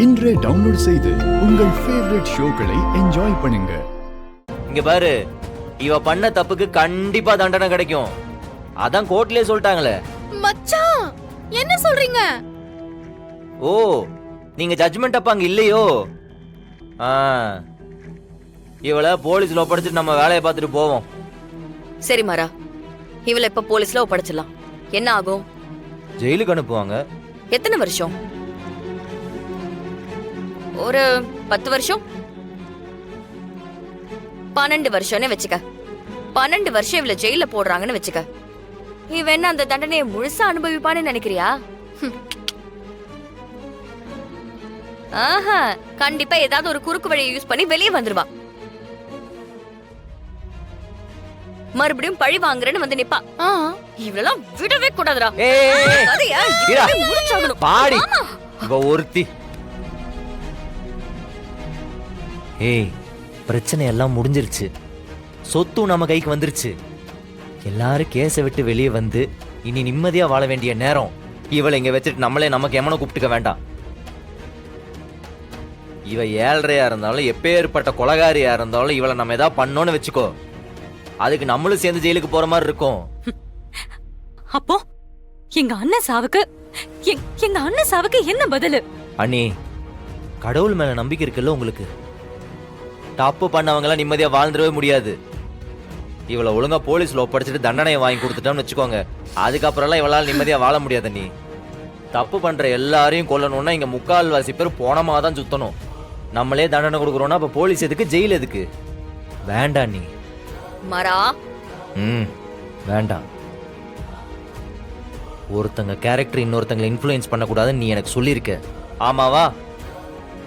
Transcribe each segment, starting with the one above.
இன்றே டவுன்லோட் செய்து உங்கள் ஃபேவரட் ஷோக்களை என்ஜாய் பண்ணுங்க. இங்க பாரு, இவ பண்ண தப்புக்கு கண்டிப்பா தண்டனை கிடைக்கும். அதான் கோர்ட்லயே சொல்லிட்டாங்களே. மச்சான் என்ன சொல்றீங்க? ஓ, நீங்க ஜட்ஜ்மெண்ட் அப்ப அங்க இல்லையோ? இவள போலீஸ்ல ஒப்படைச்சிட்டு நம்ம வேலையை பார்த்துட்டு போவோம். சரி மாறா, இவளை இப்ப போலீஸ்ல ஒப்படைச்சிடலாம். என்ன ஆகும்? ஜெயிலுக்கு அனுப்புவாங்க. எத்தனை வருஷம்? ஒரு 10 வருஷம், 12 வருஷம்னு வச்சுக்க. 12 வருஷம் இவளை ஜெயில போடுறாங்கன்னு வச்சுக்க. இவ என்ன அந்த தண்டனையை முழுசா அனுபவிப்பான்னு நினைக்கிறியா? ஆஹா, கண்டிப்பா ஏதாவது ஒரு குறுக்கு வழியை யூஸ் பண்ணி வெளியே வந்துருவா. மறுபடியும் பழி வாங்குறேன்னு வந்து நிப்பா. இவளெல்லாம் விடவே கூடாதுடா. பாடி இவ ஒருத்தி. ஏய், பிரச்சனை எல்லாம் முடிஞ்சிருச்சு. சொத்தும் நம்ம கைக்கு வந்துருச்சு. எல்லாரும் கேஸை விட்டு வெளியே வந்து இனி நிம்மதியா வாழ வேண்டிய நேரம். இவளை இங்க வச்சுட்டு நம்மளே நமக்கு எமனை கூப்பிட்டுக்க வேண்டாம். இவ ஏழ்றையா இருந்தாலும் எப்பேற்பட்ட கொலகாரியா இருந்தாலும் இவளை நம்ம ஏதாவது பண்ணோன்னு வச்சுக்கோ, அதுக்கு நம்மளும் சேர்ந்து ஜெயிலுக்கு போற மாதிரி இருக்கும். அப்போ எங்க அண்ணன் சாவுக்கு என்ன பதிலு? அண்ணி, கடவுள் மேல நம்பிக்கை இருக்குல்ல உங்களுக்கு? தப்பு பண்ணவங்க எல்லாம் நிம்மதியா வாழ்ந்துடவே முடியாது. இவளை ஒழுங்கா போலீஸ்ல ஒப்படைச்சிட்டு தண்டனையை வாங்கி கொடுத்துட்டோம்னு வச்சுக்கோங்க, அதுக்கப்புறம் எல்லாம் இவளால் நிம்மதியா வாழ முடியாது. நீ தப்பு பண்ற எல்லாரையும் கொல்லணும்னா இங்க 3/4 பேர் போனமா தான் சுத்தணும். நம்மளே தண்டனை கொடுக்குறோம்னா அப்ப போலீஸ் எதுக்கு, ஜெயில் எதுக்கு? வேண்டாம் நீ மாறா. வேண்டாம். ஒருத்தங்க கேரக்டர் இன்னொருத்தங்களை இன்ஃப்ளூயன்ஸ் பண்ணக்கூடாதுன்னு நீ எனக்கு சொல்லியிருக்க, ஆமாவா?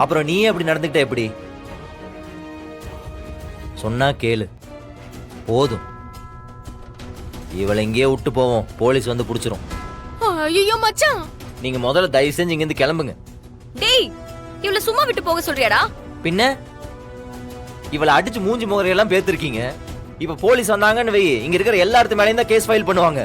அப்புறம் நீ அப்படி நடந்துக்கிட்ட எப்படி? சொன்னா கேளு போதும். இவளை இங்கேயே விட்டு போவோம், போலீஸ் வந்து புடிச்சிரும். ஐயோ மச்சான், நீங்க முதல்ல தயவு செஞ்சு இங்க இருந்து கிளம்புங்க. டேய், இவளை சும்மா விட்டு போக சொல்றியாடா? பின்ன இவளை அடிச்சு மூஞ்சி முகரையெல்லாம் பேத்திருக்கீங்க. இப்ப போலீஸ் வந்தாங்கன்னு வை, இங்க இருக்கிற எல்லாத்து மேலேயும் தான் கேஸ் ஃபைல் பண்ணுவாங்க.